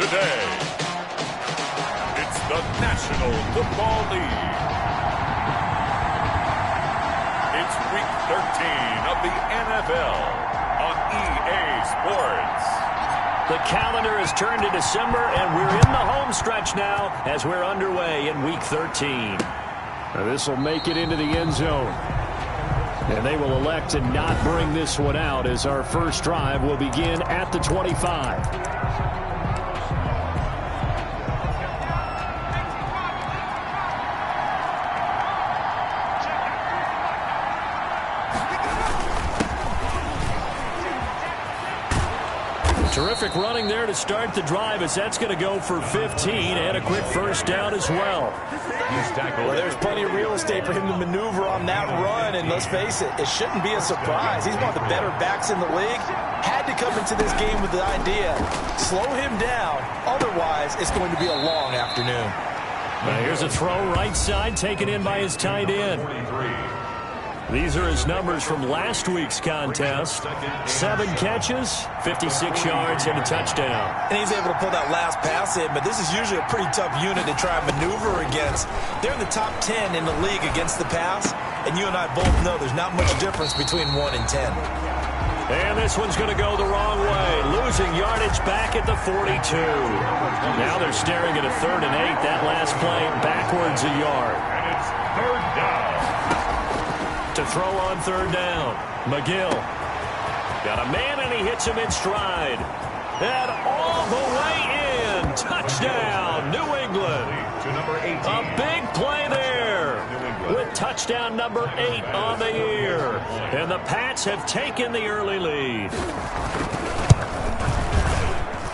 today. It's the National Football League. It's Week 13 of the NFL on EA Sports. The calendar has turned to December, and we're in the home stretch now as we're underway in Week 13. This will make it into the end zone. And they will elect to not bring this one out as our first drive will begin at the 25. Terrific running there to start the drive as that's going to go for 15 and a quick first down as well. Well, there's plenty of real estate for him to maneuver on that run, and let's face it, it shouldn't be a surprise. He's one of the better backs in the league. Had to come into this game with the idea, slow him down, otherwise it's going to be a long afternoon. Now here's a throw right side taken in by his tight end. These are his numbers from last week's contest. 7 catches, 56 yards, and a touchdown. And he's able to pull that last pass in, but this is usually a pretty tough unit to try and maneuver against. They're in the top 10 in the league against the pass, and you and I both know there's not much difference between 1 and 10. And this one's going to go the wrong way, losing yardage back at the 42. Now they're staring at a 3rd and 8. That last play backwards a yard. And it's 3rd down. To throw on 3rd down, McGill. Got a man, and he hits him in stride. And all the way in. Touchdown, New England. To number 18. A big play there with touchdown number 8 on the year. And the Pats have taken the early lead.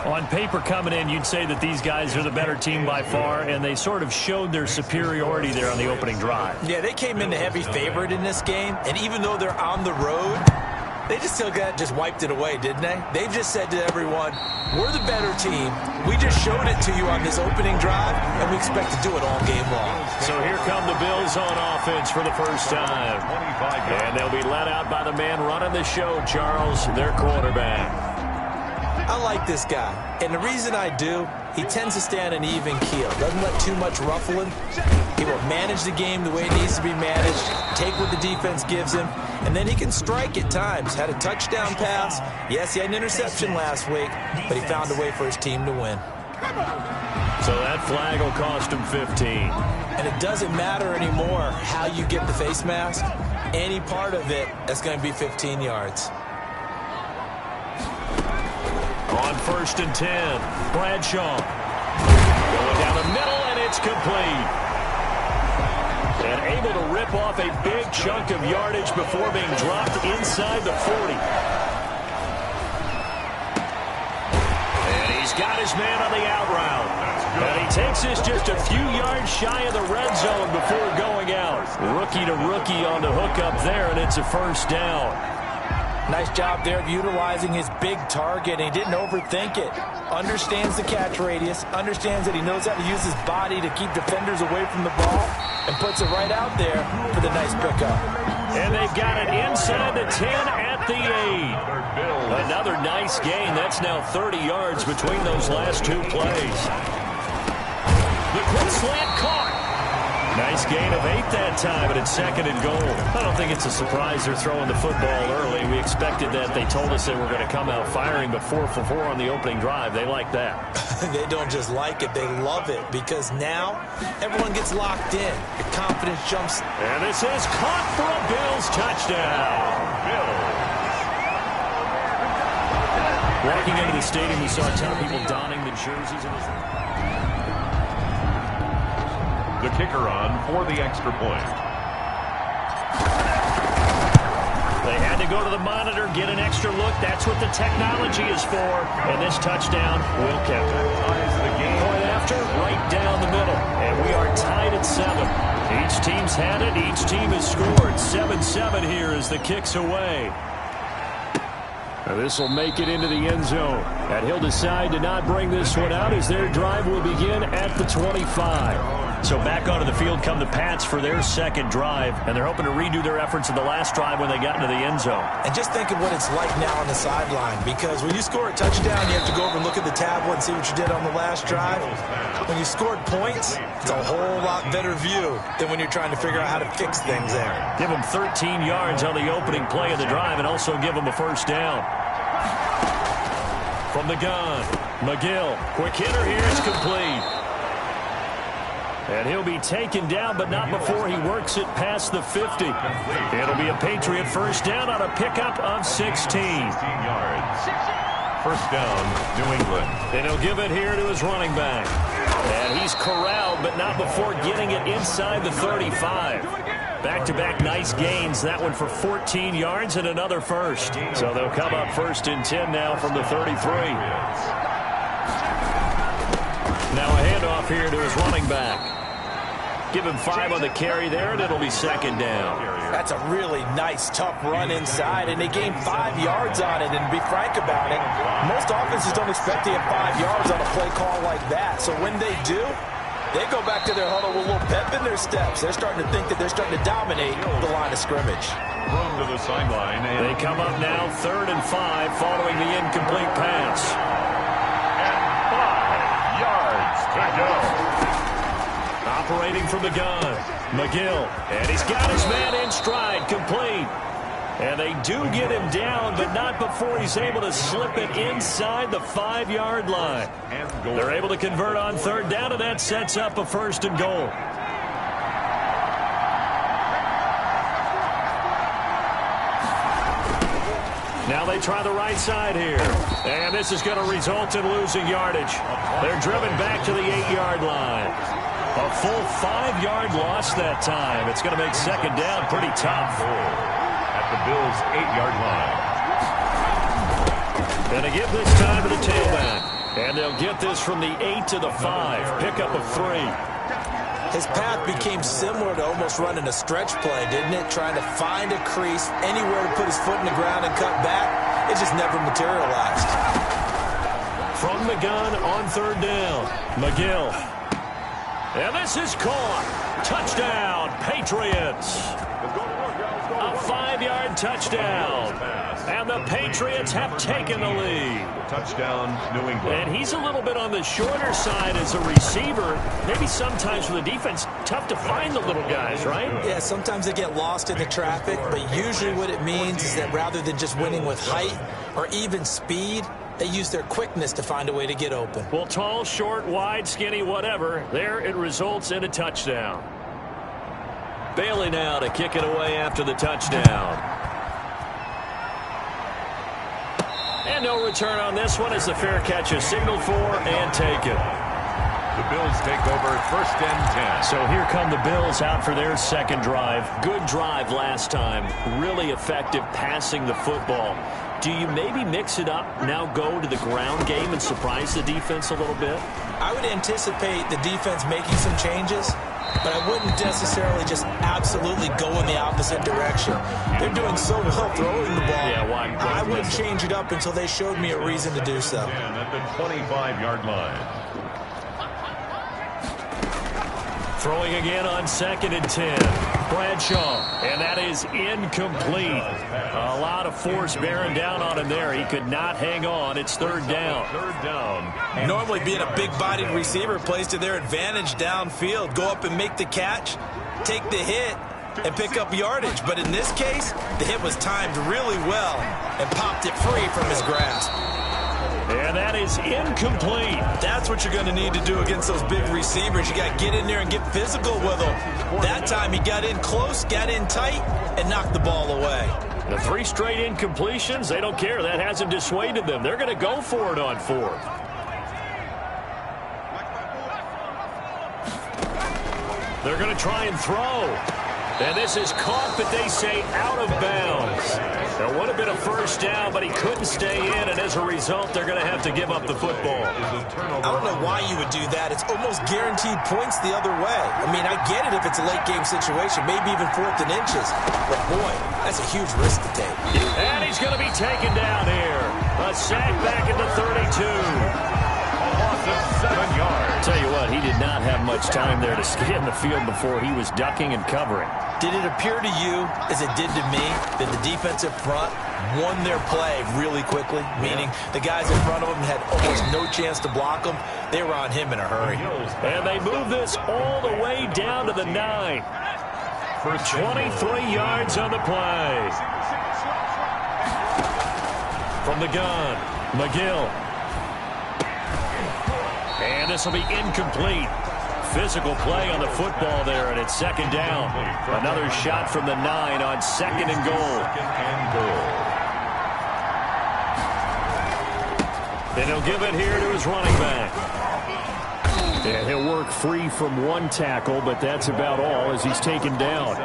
On paper coming in, you'd say that these guys are the better team by far, and they sort of showed their superiority there on the opening drive. Yeah, they came in the heavy favorite in this game, and even though they're on the road, they just wiped it away, didn't they? They've just said to everyone, we're the better team. We just showed it to you on this opening drive, and we expect to do it all game long. So here come the Bills on offense for the first time. And they'll be let out by the man running the show, Charles, their quarterback. I like this guy, and the reason I do, he tends to stay on an even keel. Doesn't let too much ruffle him. He will manage the game the way it needs to be managed, take what the defense gives him, and then he can strike at times. Had a touchdown pass. Yes, he had an interception last week, but he found a way for his team to win. So that flag will cost him 15. And it doesn't matter anymore how you get the face mask. Any part of it, that's going to be 15 yards. On 1st and 10, Bradshaw. Going down the middle, and it's complete. And able to rip off a big chunk of yardage before being dropped inside the 40. And he's got his man on the out route. And he takes this just a few yards shy of the red zone before going out. Rookie to rookie on the hook up there, and it's a first down. Nice job there of utilizing his big target, and he didn't overthink it. Understands the catch radius, understands that he knows how to use his body to keep defenders away from the ball, and puts it right out there for the nice pickup. And they've got it inside the 10 at the 8. Another nice gain. That's now 30 yards between those last 2 plays. The quick slant caught. Nice gain of 8 that time, but it's 2nd and goal. I don't think it's a surprise they're throwing the football early. We expected that. They told us they were going to come out firing, but 4 for 4 on the opening drive. They like that. They don't just like it, they love it, because now everyone gets locked in. The confidence jumps. And this is caught for a Bills touchdown. Walking into the stadium, we saw a ton of people donning the jerseys. The kicker on for the extra point. They had to go to the monitor, get an extra look. That's what the technology is for. And this touchdown will count. Point after, right down the middle. And we are tied at 7. Each team's had it. Each team has scored. 7-7 here as the kick's away. This will make it into the end zone. And he'll decide to not bring this one out as their drive will begin at the 25. So back onto the field come the Pats for their second drive, and they're hoping to redo their efforts in the last drive when they got into the end zone. And just think of what it's like now on the sideline, because when you score a touchdown, you have to go over and look at the tablet and see what you did on the last drive. When you scored points, it's a whole lot better view than when you're trying to figure out how to fix things there. Give them 13 yards on the opening play of the drive and also give them a first down. From the gun, McGill. Quick hitter here is complete. And he'll be taken down, but not before he works it past the 50. It'll be a Patriot first down on a pickup of 16. yards. First down, New England. And he'll give it here to his running back. And he's corralled, but not before getting it inside the 35. Back-to-back nice gains. That one for 14 yards and another first. So they'll come up first and 10 now from the 33. Now a handoff here to his running back. Give him 5 on the carry there, and it'll be second down. That's a really nice, tough run inside, and they gained 5 yards on it. And to be frank about it, most offenses don't expect to get 5 yards on a play call like that. So when they do, they go back to their huddle with a little pep in their steps. They're starting to think that they're starting to dominate the line of scrimmage. Thrown to the sideline. They come up now 3rd and 5 following the incomplete pass. And 5 yards to go. Operating from the gun, McGill, and he's got his man in stride, complete. And they do get him down, but not before he's able to slip it inside the 5-yard line. They're able to convert on 3rd down, and that sets up a 1st and goal. Now they try the right side here. And this is going to result in losing yardage. They're driven back to the 8-yard line. A full 5-yard loss that time. It's going to make second down pretty tough. At the Bills' 8-yard line. And they give this time to the tailback. And they'll get this from the 8 to the 5. Pickup of 3. His path became similar to almost running a stretch play, didn't it? Trying to find a crease, anywhere to put his foot in the ground and cut back. It just never materialized. From the gun on 3rd down, McGill. And this is caught. Touchdown, Patriots. A 5-yard touchdown. And the Patriots have taken the lead. Touchdown, New England. And he's a little bit on the shorter side as a receiver. Maybe sometimes for the defense, tough to find the little guys, right? Yeah, sometimes they get lost in the traffic, but usually what it means is that rather than just winning with height or even speed, they use their quickness to find a way to get open. Well, tall, short, wide, skinny, whatever, there it results in a touchdown. Bailey now to kick it away after the touchdown. And no return on this one as the fair catch is signaled for and taken. The Bills take over 1st and 10. So here come the Bills out for their second drive. Good drive last time. Really effective passing the football. Do you maybe mix it up, now go to the ground game and surprise the defense a little bit? I would anticipate the defense making some changes, but I wouldn't necessarily just absolutely go in the opposite direction. They're doing so well throwing the ball. Yeah, why? I wouldn't change it up until they showed me a reason to do so. At the 25-yard line. Throwing again on 2nd and 10. Bradshaw, and that is incomplete. A lot of force bearing down on him there. He could not hang on. It's 3rd down. 3rd down. Normally being a big-bodied receiver plays to their advantage downfield. Go up and make the catch, take the hit, and pick up yardage. But in this case, the hit was timed really well and popped it free from his grasp. And that is incomplete. That's what you're going to need to do against those big receivers. You got to get in there and get physical with them. That time he got in close, got in tight, and knocked the ball away. The 3 straight incompletions, they don't care. That hasn't dissuaded them. They're going to go for it on 4th. They're going to try and throw. And this is caught, but they say out of bounds. There would have been a first down, but he couldn't stay in, and as a result, they're going to have to give up the football. I don't know why you would do that. It's almost guaranteed points the other way. I mean, I get it if it's a late-game situation, maybe even 4th and inches. But, boy, that's a huge risk to take. And he's going to be taken down here. A sack back at the 32. A loss of 7 yards. Tell you what, he did not have much time there to scan the field before he was ducking and covering. Did it appear to you, as it did to me, that the defensive front won their play really quickly? Meaning the guys in front of him had almost no chance to block him. They were on him in a hurry. And they move this all the way down to the 9. For 23 yards on the play. From the gun, McGill. And this will be incomplete. Physical play on the football there, and it's second down. Another shot from the 9 on second and goal. And he'll give it here to his running back. And he'll work free from one tackle, but that's about all as he's taken down.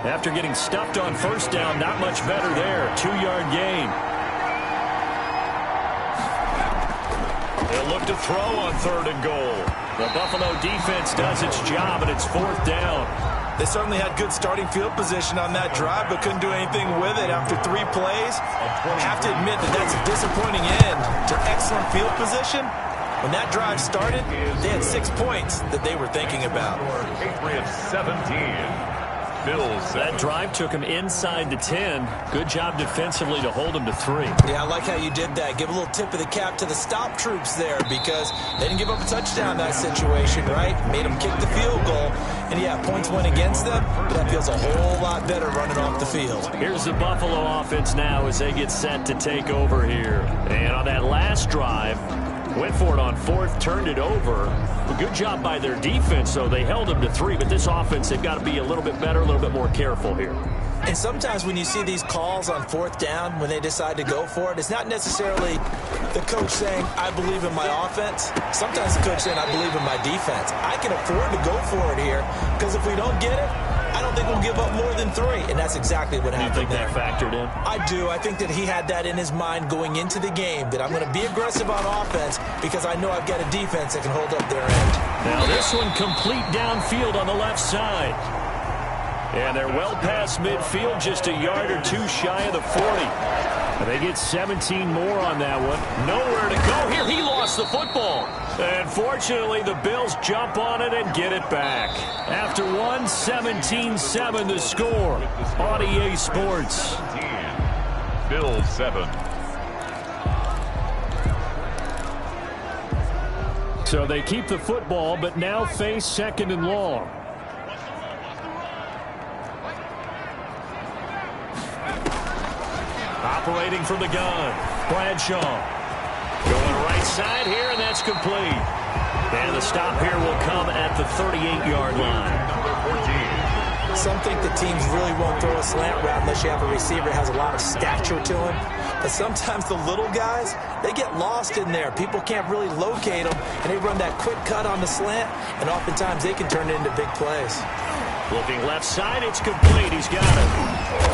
After getting stuffed on first down, not much better there. 2-yard gain. They'll look to throw on third and goal. The Buffalo defense does its job, and it's fourth down. They certainly had good starting field position on that drive, but couldn't do anything with it after 3 plays. I have to admit that that's a disappointing end to excellent field position. When that drive started, they had 6 points that they were thinking about. Patriots 17. Bills. That drive took him inside the 10. Good job defensively to hold him to 3. Yeah, I like how you did that. Give a little tip of the cap to the stop troops there because they didn't give up a touchdown in that situation, right? Made them kick the field goal. And, yeah, points went against them, but that feels a whole lot better running off the field. Here's the Buffalo offense now as they get set to take over here. And on that last drive, went for it on 4th, turned it over. A good job by their defense, though. They held them to 3, but this offense, they've got to be a little bit better, a little bit more careful here. And sometimes when you see these calls on 4th down, when they decide to go for it, it's not necessarily the coach saying, I believe in my offense. Sometimes the coach saying, I believe in my defense. I can afford to go for it here because if we don't get it, I don't think we'll give up more than 3, and that's exactly what happened. Do you think there. that factored in? I do. I think that he had that in his mind going into the game, that I'm going to be aggressive on offense because I know I've got a defense that can hold up their end. Now this one complete downfield on the left side. And they're well past midfield, just a yard or 2 shy of the 40. And they get 17 more on that one. Nowhere to go here. He lost the football. And fortunately, the Bills jump on it and get it back. After one, 17-7 the score on EA Sports. Bills 7. So they keep the football, but now face second and long. Operating from the gun, Bradshaw. Going right side here, and that's complete. And the stop here will come at the 38-yard line. Some think the teams really won't throw a slant route unless you have a receiver that has a lot of stature to him. But sometimes the little guys, they get lost in there. People can't really locate them, and they run that quick cut on the slant, and oftentimes they can turn it into big plays. Looking left side, it's complete. He's got it.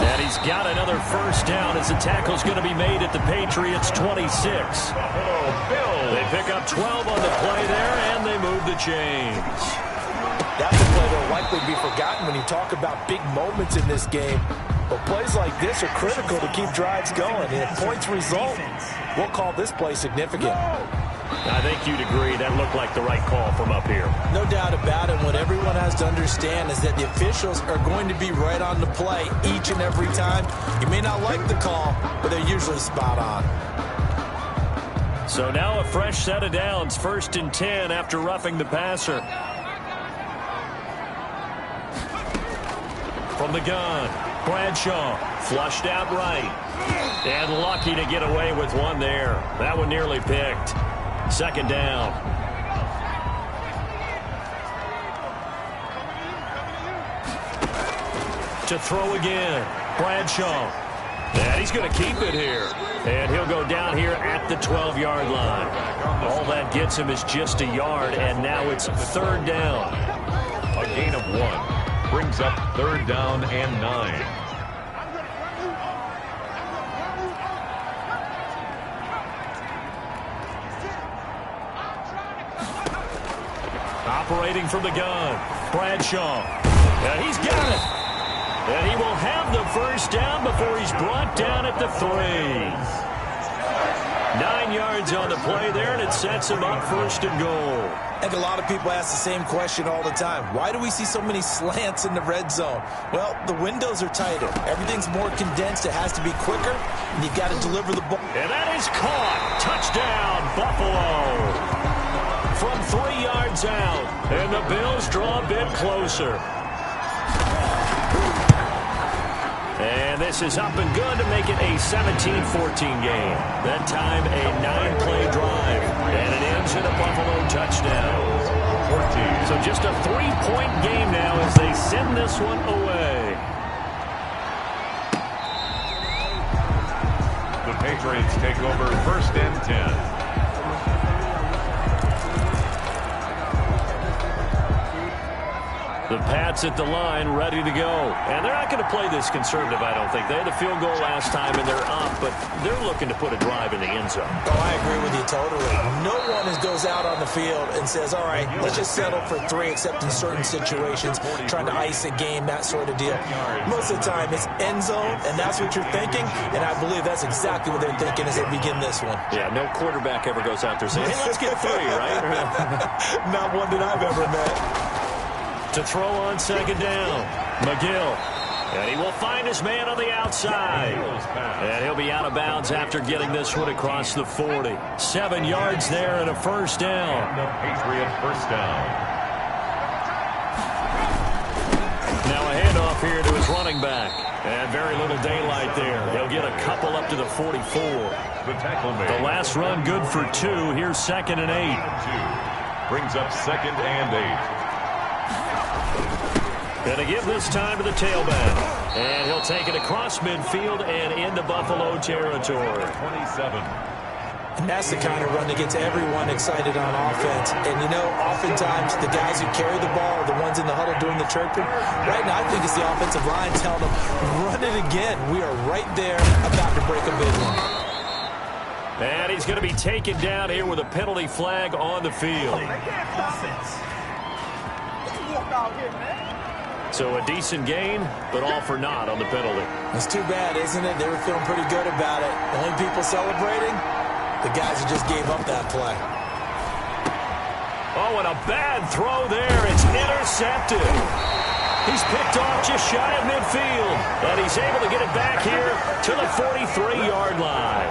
And he's got another first down as the tackle's going to be made at the Patriots' 26. They pick up 12 on the play there, and they move the chains. That's a play that will likely be forgotten when you talk about big moments in this game. But plays like this are critical to keep drives going. And if points result, we'll call this play significant. I think you'd agree that looked like the right call from up here. No doubt about it. What everyone has to understand is that the officials are going to be right on the play each and every time. You may not like the call, but they're usually spot on. So now a fresh set of downs, 1st and 10 after roughing the passer. From the gun, Bradshaw flushed out right. And lucky to get away with one there. That one nearly picked. 2nd down. To throw again, Bradshaw. And he's going to keep it here. And he'll go down here at the 12-yard line. All that gets him is just a yard, and now it's 3rd down. A gain of 1 brings up 3rd down and 9. Operating from the gun, Bradshaw. And he's got it. And he will have the first down before he's brought down at the 3. 9 yards on the play there, and it sets him up first and goal. I think a lot of people ask the same question all the time. Why do we see so many slants in the red zone? Well, the windows are tighter. Everything's more condensed. It has to be quicker, and you've got to deliver the ball. And that is caught. Touchdown, Buffalo. From 3 yards out, and the Bills draw a bit closer. And this is up and good to make it a 17-14 game. That time a 9-play drive. And it ends in a Buffalo touchdown. 14. So just a 3-point game now as they send this one away. The Patriots take over first and 10. The Pats at the line, ready to go. And they're not going to play this conservative, I don't think. They had a field goal last time, and they're up, but they're looking to put a drive in the end zone. Oh, I agree with you totally. No one goes out on the field and says, all right, let's just settle for 3, except in certain situations, trying to ice a game, that sort of deal. Most of the time, it's end zone, and that's what you're thinking, and I believe that's exactly what they're thinking as they begin this one. Yeah, no quarterback ever goes out there saying, hey, let's get 3, right? Not one that I've ever met. To throw on second down, McGill. And he will find his man on the outside. And he'll be out of bounds after getting this one across the 40. 7 yards there and a first down. The Patriot first down. Now a handoff here to his running back. And very little daylight there. He'll get a couple up to the 44. The tackle made. The last run good for 2. Here's 2nd and 8. Brings up 2nd and 8. Going to give this time to the tailback. And he'll take it across midfield and into Buffalo territory. 27. And that's the kind of run that gets everyone excited on offense. And, you know, oftentimes the guys who carry the ball are the ones in the huddle doing the chirping. Right now, I think it's the offensive line telling them, run it again. We are right there about to break a big one. And he's going to be taken down here with a penalty flag on the field. So a decent gain, but all for naught on the penalty. It's too bad, isn't it? They were feeling pretty good about it. The only people celebrating, the guys who just gave up that play. Oh, and a bad throw there. It's intercepted. He's picked off just shy of midfield. And he's able to get it back here to the 43-yard line.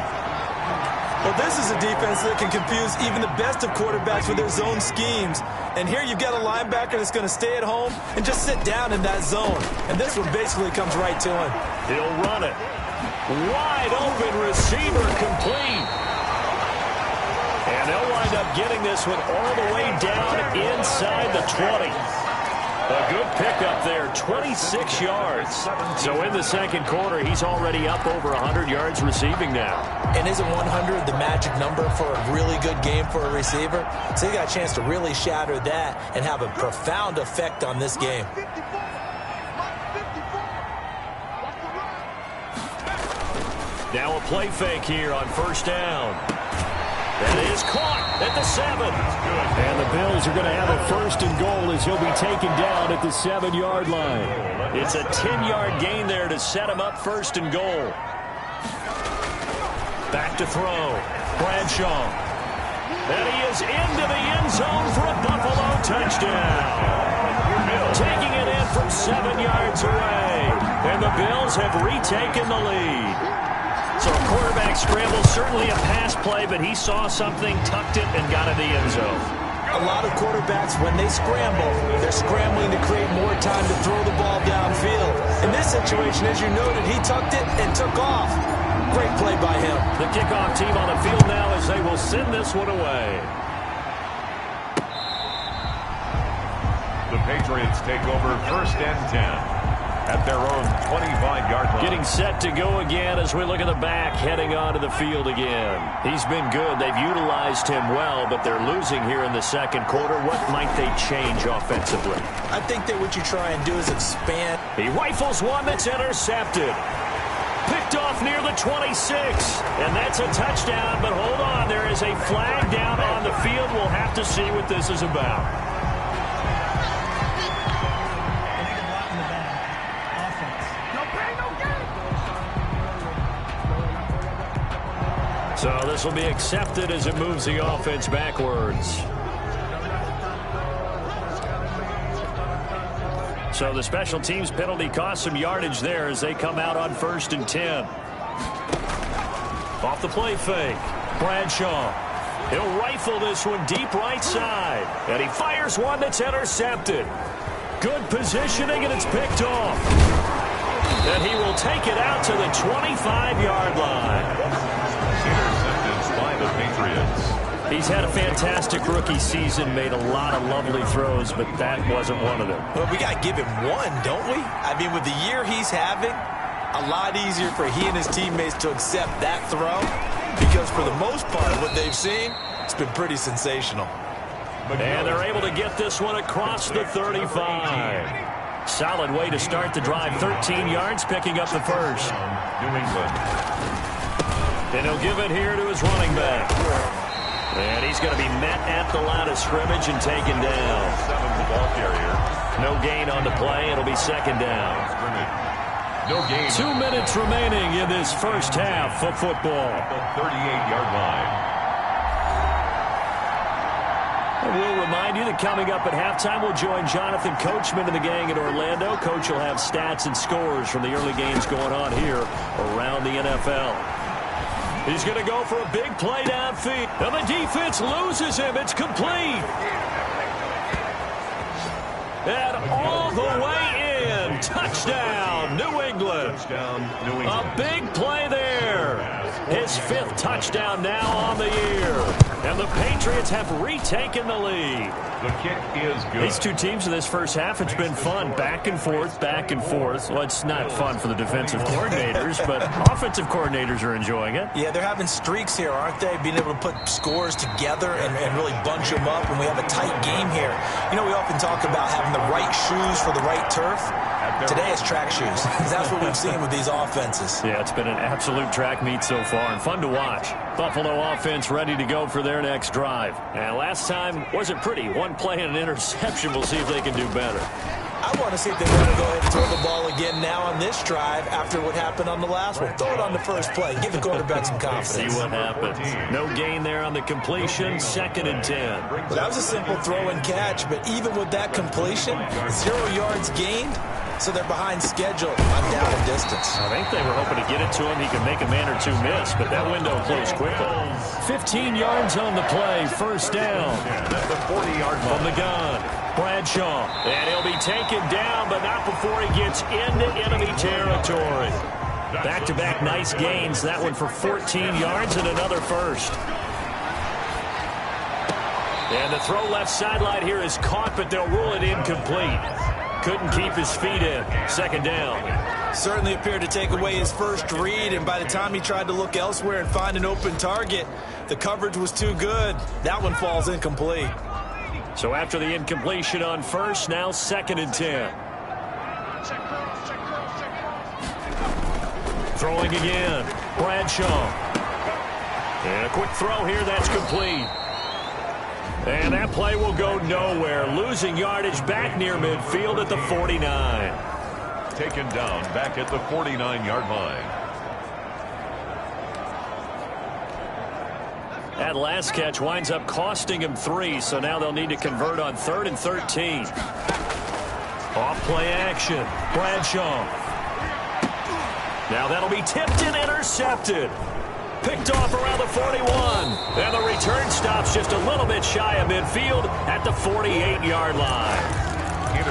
Well, this is a defense that can confuse even the best of quarterbacks with their zone schemes. And here you've got a linebacker that's going to stay at home and just sit down in that zone. And this one basically comes right to him. He'll run it. Wide open receiver complete. And they'll wind up getting this one all the way down inside the 20. A good pickup there, 26 yards. So in the second quarter, he's already up over 100 yards receiving now. And isn't 100 the magic number for a really good game for a receiver? So he got a chance to really shatter that and have a profound effect on this game. Now a play fake here on first down. That is caught at the 7. And the Bills are going to have a first and goal as he'll be taken down at the 7-yard line. It's a 10-yard gain there to set him up first and goal. Back to throw. Bradshaw. And he is into the end zone for a Buffalo touchdown. Taking it in from 7 yards away. And the Bills have retaken the lead. So a quarterback scramble, certainly a pass play, but he saw something, tucked it, and got in the end zone. A lot of quarterbacks, when they scramble, they're scrambling to create more time to throw the ball downfield. In this situation, as you noted, he tucked it and took off. Great play by him. The kickoff team on the field now as they will send this one away. The Patriots take over first and 10. At their own 25-yard line. Getting set to go again as we look at the back heading onto the field again. He's been good. They've utilized him well, but they're losing here in the second quarter. What might they change offensively? I think that what you try and do is expand. He rifles one that's intercepted. Picked off near the 26. And that's a touchdown, but hold on. There is a flag down on the field. We'll have to see what this is about. So this will be accepted as it moves the offense backwards. So the special teams penalty cost some yardage there as they come out on 1st and 10. Off the play fake. Bradshaw. He'll rifle this one deep right side. And he fires one that's intercepted. Good positioning, and it's picked off. And he will take it out to the 25-yard line. Intercepted by the Patriots. He's had a fantastic rookie season, made a lot of lovely throws, but that wasn't one of them. Well, we got to give him one, don't we? I mean, with the year he's having, a lot easier for he and his teammates to accept that throw because for the most part, what they've seen, it's been pretty sensational. And they're able to get this one across the 35. Solid way to start the drive. 13 yards, picking up the first. New England. And he'll give it here to his running back. And he's going to be met at the line of scrimmage and taken down. 7 the ball carrier. No gain on the play. It'll be 2nd down. No gain. 2 minutes remaining in this first half of football. The 38-yard line. And we'll remind you that coming up at halftime, we'll join Jonathan Coachman and the gang in Orlando. Coach will have stats and scores from the early games going on here around the NFL. He's going to go for a big play downfield. And the defense loses him. It's complete. And all the way in. Touchdown, New England. Touchdown, New England. A big play there. His 5th touchdown now on the year. And the Patriots have retaken the lead. The kick is good. These two teams in this first half, it's been fun. Back and forth, back and forth. Well, it's not fun for the defensive coordinators, but offensive coordinators are enjoying it. Yeah, they're having streaks here, aren't they? Being able to put scores together and really bunch them up, and we have a tight game here. You know, we often talk about having the right shoes for the right turf. Today it's track shoes. That's what we've seen with these offenses. Yeah, it's been an absolute track meet so far and fun to watch. Buffalo offense ready to go for their next drive. And last time wasn't pretty. One play and an interception. We'll see if they can do better. I want to see if they want to go ahead and throw the ball again now on this drive after what happened on the last one. Throw it on the first play. Give the quarterback some confidence. See what happens. No gain there on the completion. 2nd and 10. Well, that was a simple throw and catch, but even with that completion, 0 yards gained. So they're behind schedule on down and distance. I think they were hoping to get it to him. He could make a man or two miss, but that window closed quickly. 15 yards on the play. 1st down. That's the 40-yard line. From the gun. Bradshaw. And he'll be taken down, but not before he gets into enemy territory. Back-to-back nice gains. That one for 14 yards and another first. And the throw left sideline here is caught, but they'll rule it incomplete. Couldn't keep his feet in. 2nd down. Certainly appeared to take away his first read, and by the time he tried to look elsewhere and find an open target, the coverage was too good. That one falls incomplete. So after the incompletion on first, now 2nd and 10. Throwing again. Bradshaw. And a quick throw here. That's complete. And that play will go nowhere. Losing yardage back near midfield at the 49. Taken down back at the 49-yard line. That last catch winds up costing him 3, so now they'll need to convert on 3rd and 13. Off play action. Bradshaw. Now that'll be tipped and intercepted. Picked off around the 41. And the return stops just a little bit shy of midfield at the 48-yard line.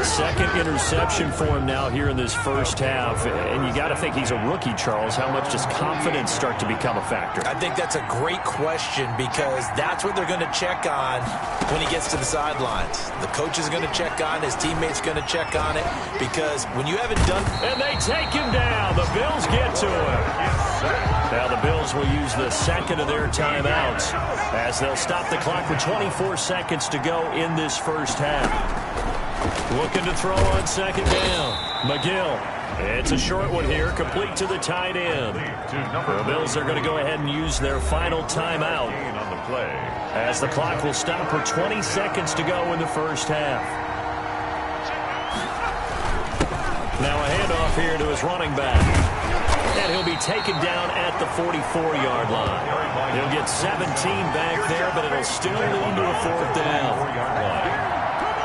2nd interception for him now here in this first half. And you got to think he's a rookie, Charles. How much does confidence start to become a factor? I think that's a great question because that's what they're going to check on when he gets to the sidelines. The coach is going to check on, his teammates going to check on it because when you haven't done... And they take him down. The Bills get to him. Now the Bills will use the 2nd of their timeouts as they'll stop the clock with 24 seconds to go in this first half. Looking to throw on 2nd down. McGill. It's a short one here, complete to the tight end. The Bills are going to go ahead and use their final timeout as the clock will stop with 20 seconds to go in the first half. Now a handoff here to his running back. And he'll be taken down at the 44-yard line. He'll get 17 back there, but it'll still lead to a fourth down.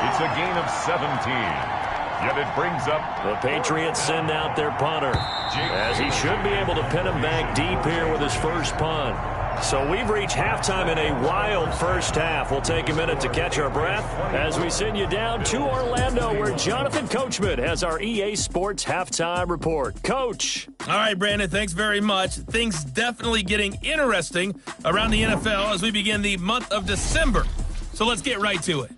It's a gain of 17. Yet it brings up the Patriots send out their punter, as he should be able to pin him back deep here with his first punt. So we've reached halftime in a wild first half. We'll take a minute to catch our breath as we send you down to Orlando, where Jonathan Coachman has our EA Sports halftime report. Coach. All right, Brandon, thanks very much. Things definitely getting interesting around the NFL as we begin the month of December. So let's get right to it.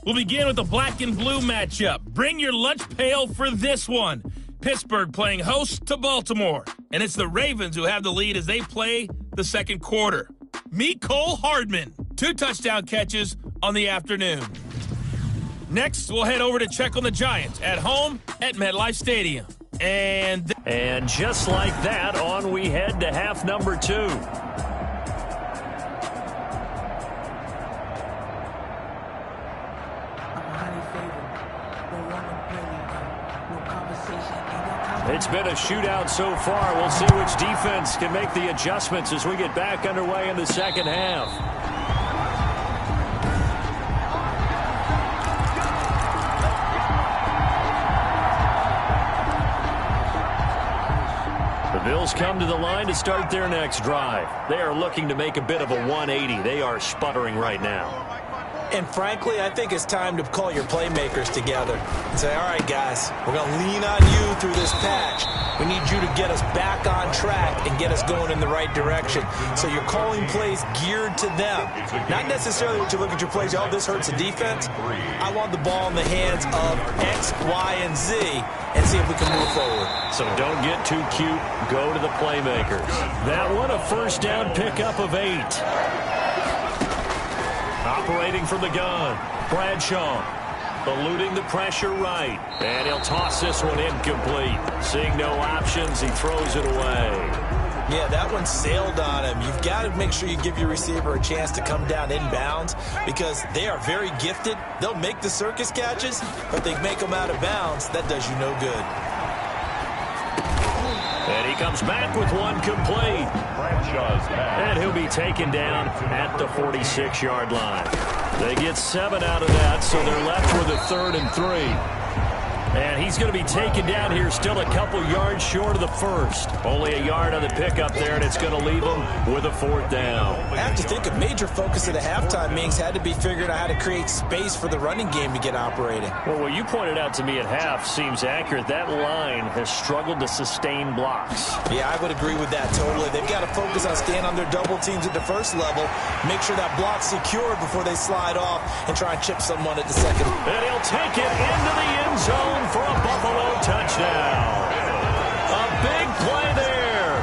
We'll begin with the black and blue matchup. Bring your lunch pail for this one. Pittsburgh playing host to Baltimore. And it's the Ravens who have the lead as they play the second quarter. Meet Cole Hardman. 2 touchdown catches on the afternoon. Next, we'll head over to check on the Giants at home at MetLife Stadium. And just like that, on we head to half number 2. It's been a shootout so far. We'll see which defense can make the adjustments as we get back underway in the second half. The Bills come to the line to start their next drive. They are looking to make a bit of a 180. They are sputtering right now. And frankly, I think it's time to call your playmakers together and say, all right, guys, we're going to lean on you through this patch. We need you to get us back on track and get us going in the right direction. So you're calling plays geared to them. Not necessarily what you look at your plays, oh, this hurts the defense. I want the ball in the hands of X, Y, and Z and see if we can move forward. So don't get too cute. Go to the playmakers. That one, a first down pickup of 8. Operating from the gun, Bradshaw, eluding the pressure right, and he'll toss this one incomplete. Seeing no options, he throws it away. Yeah, that one sailed on him. You've got to make sure you give your receiver a chance to come down inbounds because they are very gifted. They'll make the circus catches, but they make them out of bounds. That does you no good. And he comes back with one complete. And he'll be taken down at the 46-yard line. They get 7 out of that, so they're left with a 3rd and 3. And he's going to be taken down here still a couple yards short of the first. Only a yard on the pickup there, and it's going to leave him with a 4th down. I have to think a major focus of the halftime meetings had to be figuring out how to create space for the running game to get operating. Well, what you pointed out to me at half seems accurate. That line has struggled to sustain blocks. Yeah, I would agree with that totally. They've got to focus on staying on their double teams at the first level, make sure that block's secured before they slide off and try and chip someone at the second. And he'll take it into the end zone for a Buffalo touchdown. A big play there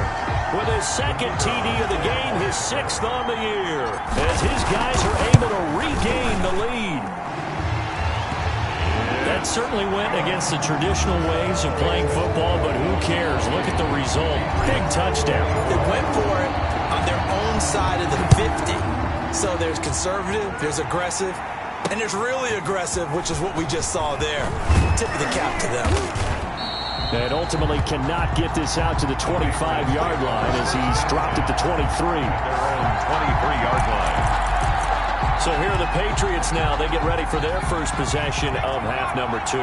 with his second TD of the game, his 6th on the year, as his guys are able to regain the lead. That certainly went against the traditional ways of playing football, but who cares? Look at the result. Big touchdown. They went for it on their own side of the 50. So there's conservative, there's aggressive, and there's really aggressive, which is what we just saw there. Tip of the cap to them. And ultimately cannot get this out to the 25-yard line as he's dropped at the 23. Their own 23-yard line. So here are the Patriots now. They get ready for their first possession of half number 2.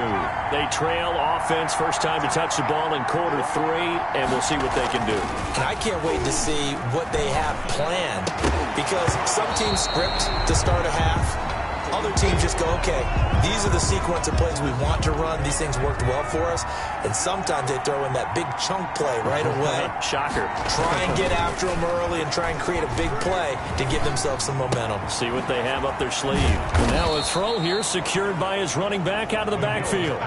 They trail offense, first time to touch the ball in quarter 3, and we'll see what they can do. And I can't wait to see what they have planned because some teams script to start a half. Other teams just go, okay, these are the sequence of plays we want to run. These things worked well for us. And sometimes they throw in that big chunk play right away. Shocker. Try and get after them early and try and create a big play to give themselves some momentum. See what they have up their sleeve. And now a throw here secured by his running back out of the backfield.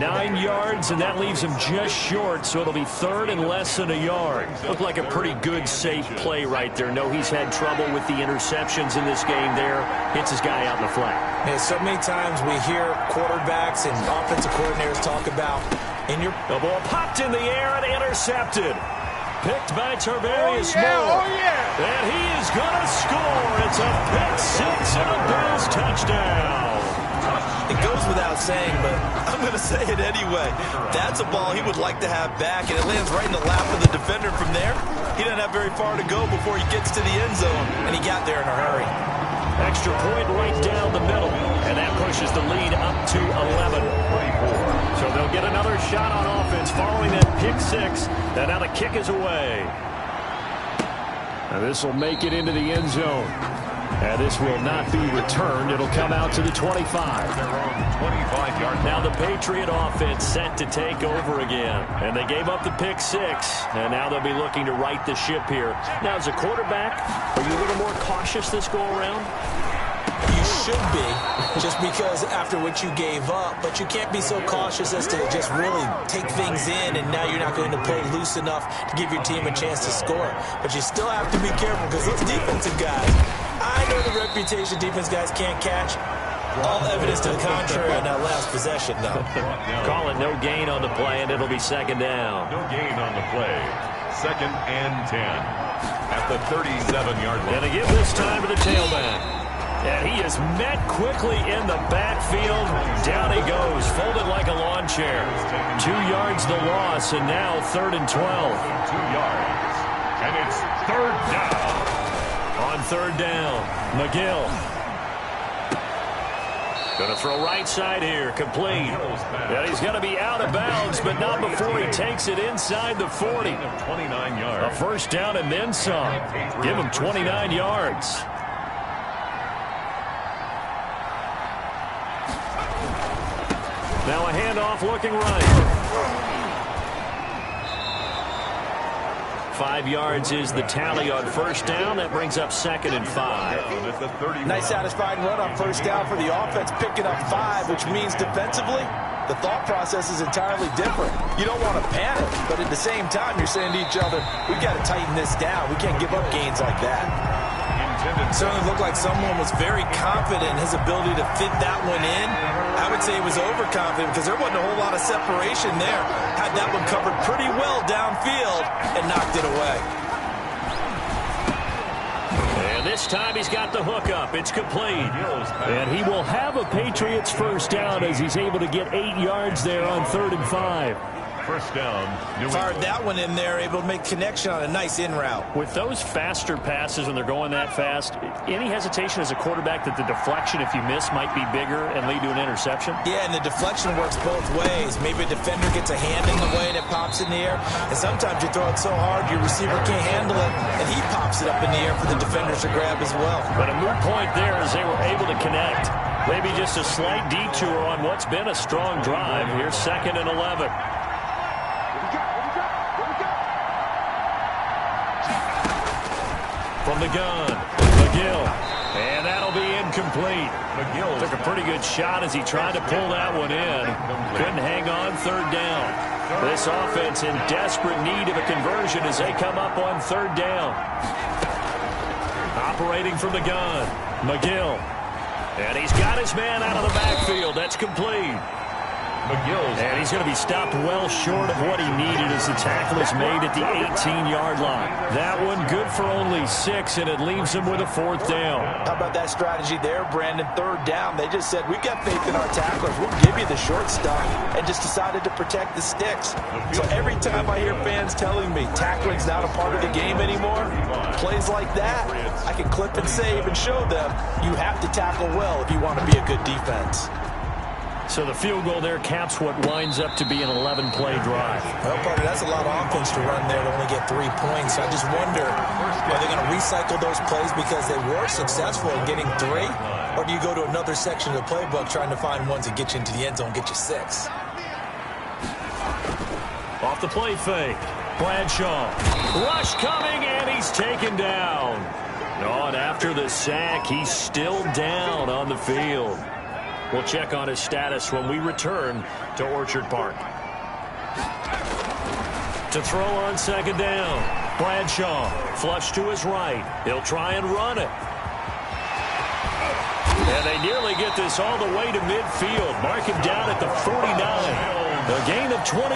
9 yards, and that leaves him just short, so it'll be 3rd and less than a yard. Looked like a pretty good, safe play right there. No, he's had trouble with the interceptions in this game there. Hits his guy out in the flat. Yeah, so many times we hear quarterbacks and offensive coordinators talk about the ball popped in the air and intercepted. Picked by Tarvarius Moore. And he is going to score. It's a pick 6 and a Bills touchdown. It goes without saying, but I'm going to say it anyway. That's a ball he would like to have back, and it lands right in the lap of the defender. From there, he doesn't have very far to go before he gets to the end zone, and he got there in a hurry. Extra point right down the middle, and that pushes the lead up to 11. So they'll get another shot on offense following that pick six, and now the kick is away. Now this will make it into the end zone. And this will not be returned. It'll come out to the 25. Their own 25-yard. Now the Patriot offense set to take over again. And they gave up the pick six. And now they'll be looking to right the ship here. Now as a quarterback, are you a little more cautious this go around? You should be, just because after what you gave up, but you can't be so cautious as to just really take things in, and now you're not going to play loose enough to give your team a chance to score. But you still have to be careful because those defensive guys, I know the reputation defense guys can't catch. All evidence to the contrary on that last possession, though. Call it no gain on the play, and it'll be second down. No gain on the play. 2nd and 10 at the 37-yard line. And they give this time to the tailback. And he is met quickly in the backfield. Down he goes, folded like a lawn chair. 2 yards the loss, and now 3rd and 12. 2 yards. And it's 3rd down. On 3rd down, McGill. Going to throw right side here, complete. And he's going to be out of bounds, but not before he takes it inside the 40. 29 yards. A 1st down and then some. Give him 29 yards. Now a handoff looking right. 5 yards is the tally on 1st down. That brings up 2nd and 5. Nice satisfying run on 1st down for the offense, picking up 5, which means defensively, the thought process is entirely different. You don't want to panic, but at the same time, you're saying to each other, we've got to tighten this down. We can't give up gains like that. It certainly looked like someone was very confident in his ability to fit that one in. I would say he was overconfident because there wasn't a whole lot of separation there. Had that one covered pretty well downfield and knocked it away. And this time he's got the hook up. It's complete. And he will have a Patriots 1st down as he's able to get 8 yards there on 3rd and 5. 1st down. Fired that one in there, able to make connection on a nice in route. With those faster passes when they're going that fast, any hesitation as a quarterback that the deflection, if you miss, might be bigger and lead to an interception? Yeah, and the deflection works both ways. Maybe a defender gets a hand in the way and it pops in the air. And sometimes you throw it so hard your receiver can't handle it, and he pops it up in the air for the defenders to grab as well. But a moot point there as they were able to connect. Maybe just a slight detour on what's been a strong drive. Here's 2nd and 11. From the gun, McGill. And that'll be incomplete. McGill took a pretty good shot as he tried to pull that one in. Couldn't hang on 3rd down. This offense in desperate need of a conversion as they come up on 3rd down. Operating from the gun, McGill. And he's got his man out of the backfield. That's complete. And he's going to be stopped well short of what he needed as the tackle is made at the 18-yard line. That one good for only 6, and it leaves him with a 4th down. How about that strategy there, Brandon? 3rd down. They just said, we've got faith in our tacklers. We'll give you the short stuff, and just decided to protect the sticks. So every time I hear fans telling me tackling's not a part of the game anymore, plays like that, I can clip and save and show them you have to tackle well if you want to be a good defense. So the field goal there caps what winds up to be an 11-play drive. Well, partner, that's a lot of offense to run there to only get 3 points. I just wonder, are they going to recycle those plays because they were successful in getting 3? Or do you go to another section of the playbook trying to find ones that get you into the end zone and get you 6? Off the play fake. Bradshaw. Rush coming, and he's taken down. Oh, and after the sack, he's still down on the field. We'll check on his status when we return to Orchard Park. To throw on 2nd down. Bradshaw, flush to his right. He'll try and run it. And they nearly get this all the way to midfield. Mark him down at the 49. A gain of 28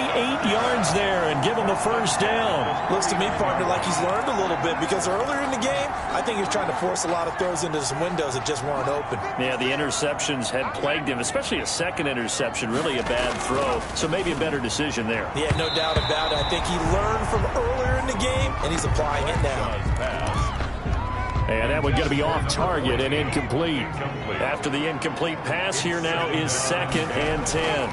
yards there and give him the first down. Looks to me, partner, like he's learned a little bit because earlier in the game, I think he was trying to force a lot of throws into some windows that just weren't open. Yeah, the interceptions had plagued him, especially a second interception, really a bad throw. So maybe a better decision there. Yeah, no doubt about it. I think he learned from earlier in the game, and he's applying it now. And that one going to be off target and incomplete. After the incomplete pass, here now is 2nd and 10.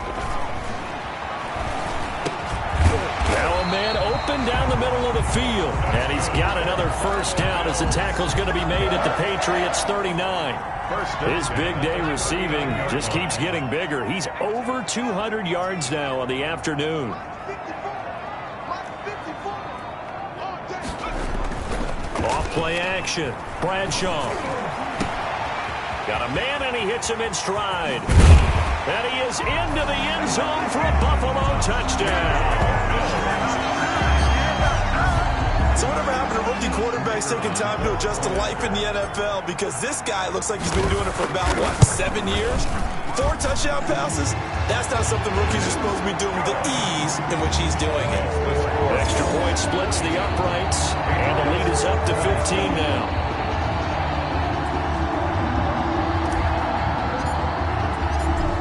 Now a man open down the middle of the field. And he's got another first down as the tackle's going to be made at the Patriots 39. His big day receiving just keeps getting bigger. He's over 200 yards now on the afternoon. Off-play action. Bradshaw. Got a man, and he hits him in stride. And he is into the end zone for a Buffalo touchdown. So whatever happened to rookie quarterbacks taking time to adjust to life in the NFL? Because this guy looks like he's been doing it for about, 7 years? 4 touchdown passes? That's not something rookies are supposed to be doing with the ease in which he's doing it. Extra point splits the uprights, and the lead is up to 15 now.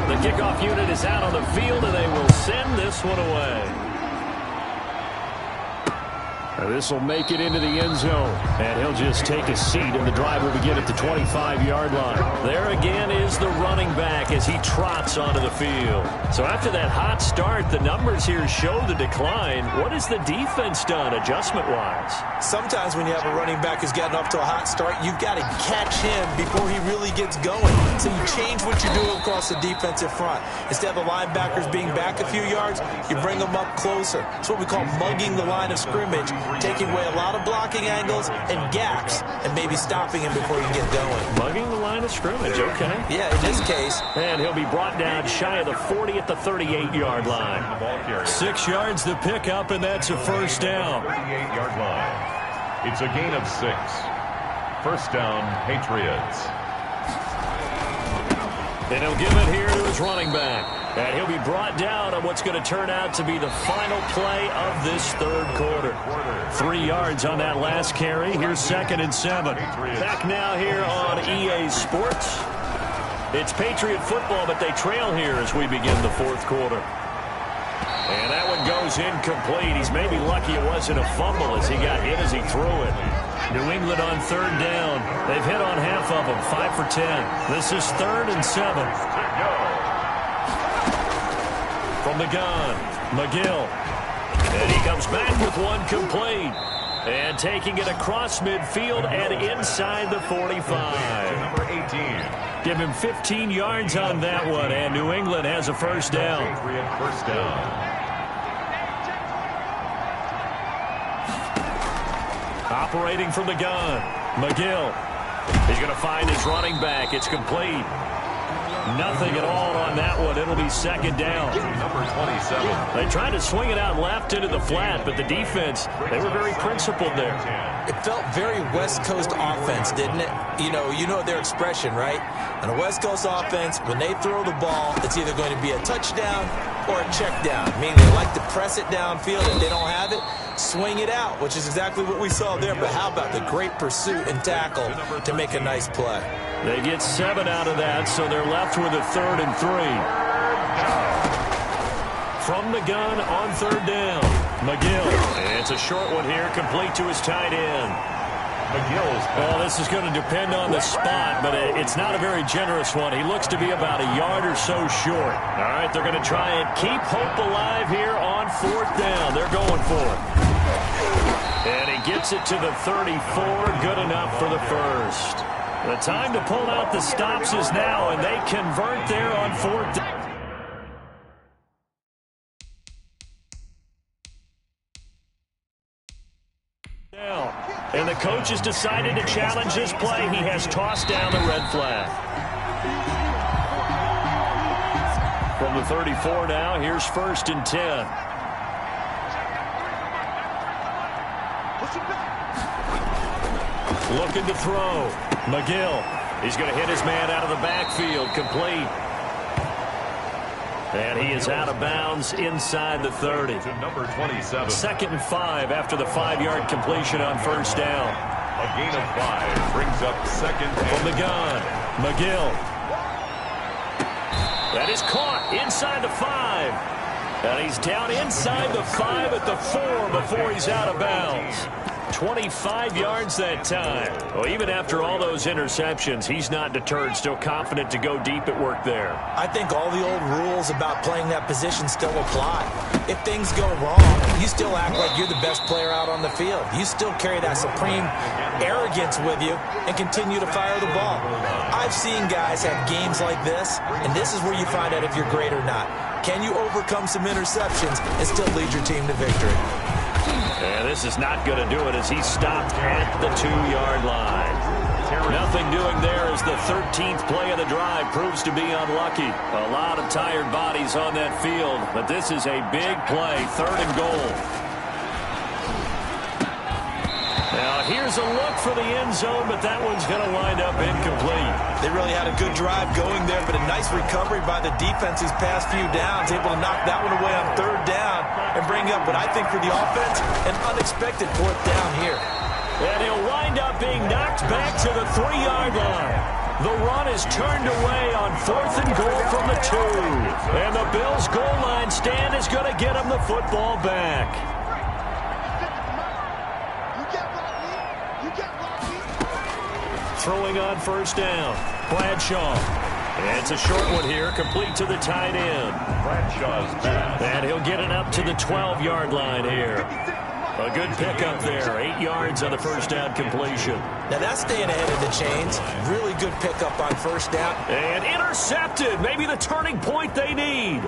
The kickoff unit is out on the field, and they will send this one away. This will make it into the end zone. And he'll just take a seat, and the drive will begin at the 25-yard line. There again is the running back as he trots onto the field. So after that hot start, the numbers here show the decline. What has the defense done adjustment-wise? Sometimes when you have a running back who's gotten off to a hot start, you've got to catch him before he really gets going. So you change what you're doing across the defensive front. Instead of the linebackers being back a few yards, you bring them up closer. It's what we call mugging the line of scrimmage, taking away a lot of blocking angles and gaps and maybe stopping him before you get going. Mugging the line of scrimmage, okay. Yeah, in this case. And he'll be brought down shy of the 40 at the 38-yard line. 6 yards the pickup, and that's a first down. 38-yard line. It's a gain of 6. First down, Patriots. And he'll give it here to his running back. And he'll be brought down on what's going to turn out to be the final play of this third quarter. 3 yards on that last carry. Here's 2nd and 7. Back now here on EA Sports. It's Patriot football, but they trail here as we begin the fourth quarter. And that one goes incomplete. He's maybe lucky it wasn't a fumble as he got hit as he threw it. New England on 3rd down. They've hit on half of them, 5 for 10. This is 3rd and 7. From the gun, McGill. And he comes back with one complete. And taking it across midfield and inside the 45. Number 18. Give him 15 yards on that one, and New England has a first down. First down. Operating from the gun, McGill. He's going to find his running back. It's complete. Nothing at all on that one. It'll be 2nd down. Number 27. They tried to swing it out left into the flat, but the defense, they were very principled there. It felt very West Coast offense, didn't it? You know their expression, right? On a West Coast offense, when they throw the ball, it's either going to be a touchdown or a check down, meaning they like to press it downfield. If they don't have it, swing it out, which is exactly what we saw there. But how about the great pursuit and tackle to make a nice play? They get 7 out of that, so they're left with a 3rd and 3. From the gun on 3rd down, McGill. And it's a short one here, complete to his tight end. McGill's Well, this is going to depend on the spot, but it's not a very generous one. He looks to be about a yard or so short. All right, they're going to try and keep hope alive here on 4th down. They're going for it. And he gets it to the 34, good enough for the first. The time to pull out the stops is now, and they convert there on 4th down. And the coach has decided to challenge this play. He has tossed down the red flag. From the 34 now, here's 1st and 10. Looking to throw. McGill. He's going to hit his man out of the backfield. Complete. And he is out of bounds inside the 30. To number 27. 2nd and 5 after the 5-yard completion on first down. A gain of 5 brings up 2nd From the and gun, McGill. That is caught inside the 5. And he's down inside the 5 at the 4 before he's out of bounds. 25 yards that time. Well, even after all those interceptions, he's not deterred, still confident to go deep at work there. I think all the old rules about playing that position still apply. If things go wrong, you still act like you're the best player out on the field. You still carry that supreme arrogance with you and continue to fire the ball. I've seen guys have games like this, and this is where you find out if you're great or not. Can you overcome some interceptions and still lead your team to victory? And this is not going to do it as he's stopped at the 2-yard line. Nothing doing there as the 13th play of the drive proves to be unlucky. A lot of tired bodies on that field, but this is a big play, 3rd and goal. Now here's a look for the end zone, but that one's going to wind up incomplete. They really had a good drive going there, but a nice recovery by the defense these past few downs, able to knock that one away on 3rd down and bring up what I think for the offense, an unexpected 4th down here. And he'll wind up being knocked back to the 3-yard line. The run is turned away on 4th and goal from the 2. And the Bills' goal line stand is going to get him the football back. Throwing on first down, Bradshaw. And it's a short one here, complete to the tight end. Bradshaw's pass. And he'll get it up to the 12-yard line here. A good pickup there, 8 yards on the first down completion. Now that's staying ahead of the chains. Really good pickup on first down. And intercepted, maybe the turning point they need.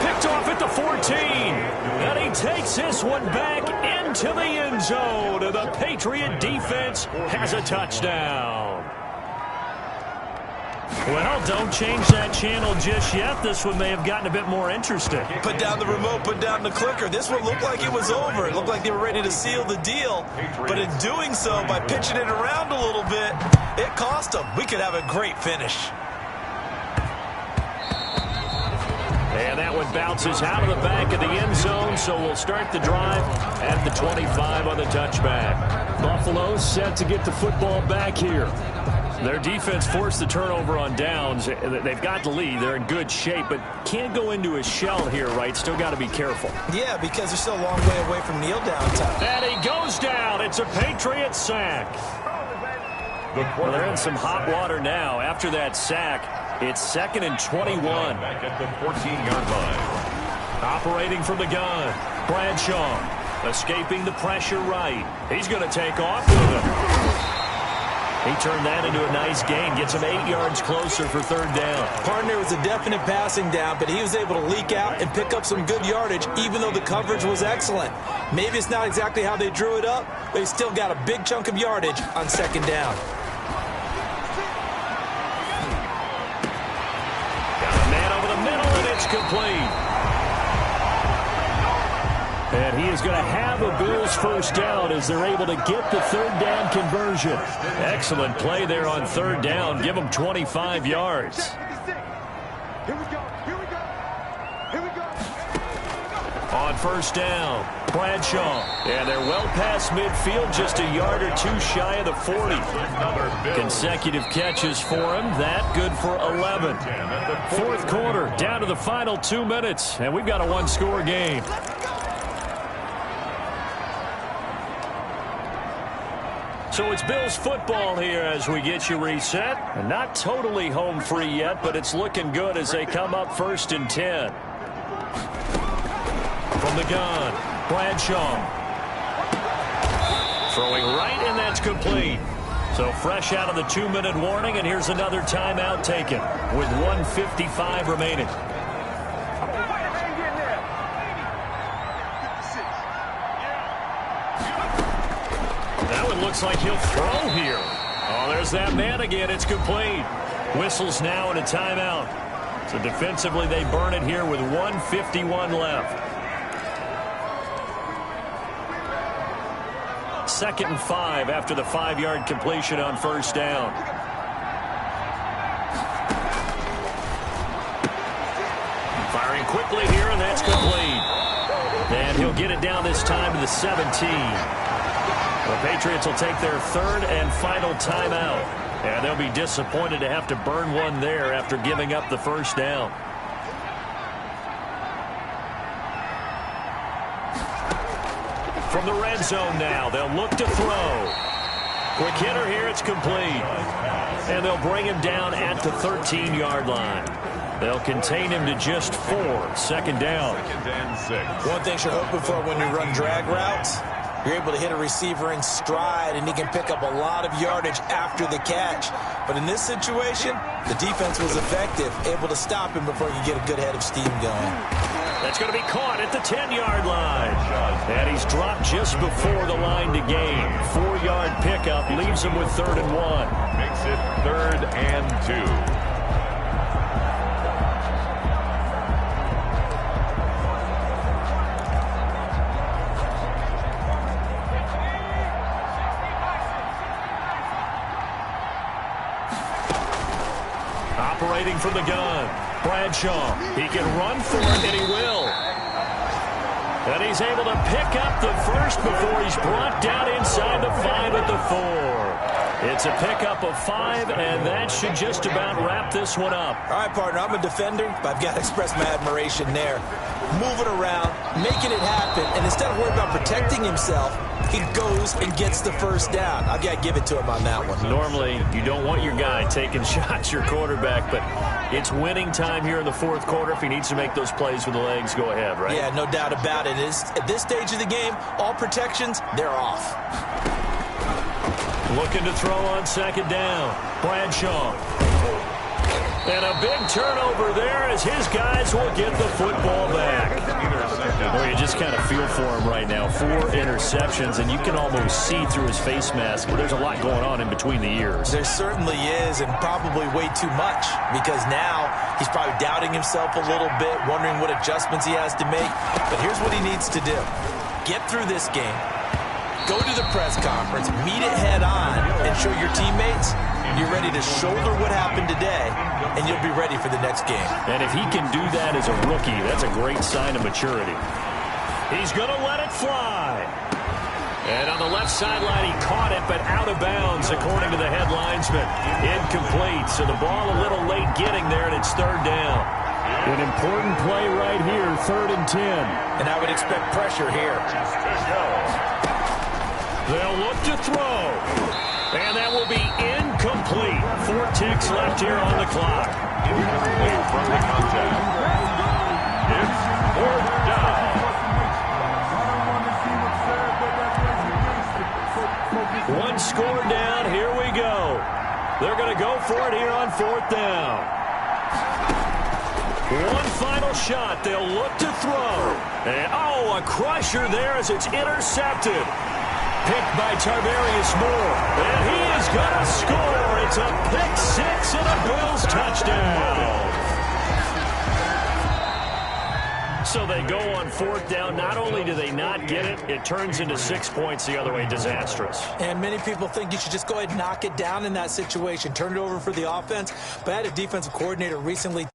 Picked off at the 14. And he takes this one back into the end zone. And the Patriot defense has a touchdown. Well, don't change that channel just yet. This one may have gotten a bit more interesting. Put down the remote, put down the clicker. This one looked like it was over. It looked like they were ready to seal the deal. But in doing so, by pitching it around a little bit, it cost them. We could have a great finish. And that one bounces out of the back of the end zone, so we'll start the drive at the 25 on the touchback. Buffalo set to get the football back here. Their defense forced the turnover on downs. They've got the lead. They're in good shape, but can't go into a shell here, right? Still got to be careful. Yeah, because they're still a long way away from kneel down time. And he goes down. It's a Patriot sack. Well, they're in some hot water now. After that sack, it's 2nd and 21. Back at the 14-yard line. Operating from the gun, Bradshaw. Escaping the pressure right. He's going to take off with him. He turned that into a nice gain. Gets him 8 yards closer for 3rd down. Partner was a definite passing down, but he was able to leak out and pick up some good yardage, even though the coverage was excellent. Maybe it's not exactly how they drew it up, but he still got a big chunk of yardage on 2nd down. Got a man over the middle, and it's complete. And he is going to have a Bills first down as they're able to get the 3rd down conversion. Excellent play there on 3rd down. Give them 25 yards. On first down, Bradshaw. And they're well past midfield, just a yard or 2 shy of the 40. Consecutive catches for him. That good for 11. 4th quarter, down to the final 2 minutes. And we've got a 1-score game. So it's Bills football here as we get you reset. And not totally home free yet, but it's looking good as they come up 1st and 10. From the gun, Bradshaw. Throwing right, and that's complete. So fresh out of the 2-minute warning, and here's another timeout taken with 1:55 remaining. Looks like he'll throw here. Oh, there's that man again. It's complete. Whistles now and a timeout. So defensively, they burn it here with 1:51 left. 2nd and 5 after the 5-yard completion on first down. He'll get it down this time to the 17. The Patriots will take their third and final timeout. And they'll be disappointed to have to burn one there after giving up the first down. From the red zone now, they'll look to throw. Quick hitter here, it's complete. And they'll bring him down at the 13-yard line. They'll contain him to just 4. Second down. Second and 6. One thing you're hoping for when you run drag routes, you're able to hit a receiver in stride, and he can pick up a lot of yardage after the catch. But in this situation, the defense was effective, able to stop him before you get a good head of steam going. That's going to be caught at the 10-yard line. And he's dropped just before the line to gain. 4-yard pickup leaves him with 3rd and 1. Makes it 3rd and 2. Operating from the gun, Bradshaw. He can run for it, and he will. And he's able to pick up the first before he's brought down inside the 5 at the 4. It's a pickup of 5, and that should just about wrap this one up. All right, partner, I'm a defender, but I've got to express my admiration there. Moving around, making it happen, and instead of worrying about protecting himself, he goes and gets the first down. I've got to give it to him on that one. Normally, you don't want your guy taking shots, your quarterback, but it's winning time here in the 4th quarter. If he needs to make those plays with the legs, go ahead, right? Yeah, no doubt about it. At this stage of the game, all protections, they're off. Looking to throw on second down. Bradshaw. And a big turnover there as his guys will get the football back. Well, you just kind of feel for him right now. 4 interceptions, and you can almost see through his face mask. There's a lot going on in between the ears. There certainly is, and probably way too much, because now he's probably doubting himself a little bit, wondering what adjustments he has to make. But here's what he needs to do. Get through this game. Go to the press conference, meet it head on, and show your teammates you're ready to shoulder what happened today, and you'll be ready for the next game. And if he can do that as a rookie, that's a great sign of maturity. He's going to let it fly. And on the left sideline, he caught it, but out of bounds, according to the head linesman. Incomplete, so the ball a little late getting there, and it's 3rd down. An important play right here, 3rd and 10. And I would expect pressure here. They'll look to throw. And that will be incomplete. 4 ticks left here on the clock. Incomplete from the contact. It's 4th down. One score down. Here we go. They're going to go for it here on 4th down. One final shot. They'll look to throw. And, a crusher there as it's intercepted. Picked by Tarvarius Moore. And he is going to score. It's a pick 6 and a Bills touchdown. So they go on 4th down. Not only do they not get it, it turns into 6 points the other way. Disastrous. And many people think you should just go ahead and knock it down in that situation. Turn it over for the offense. But I had a defensive coordinator recently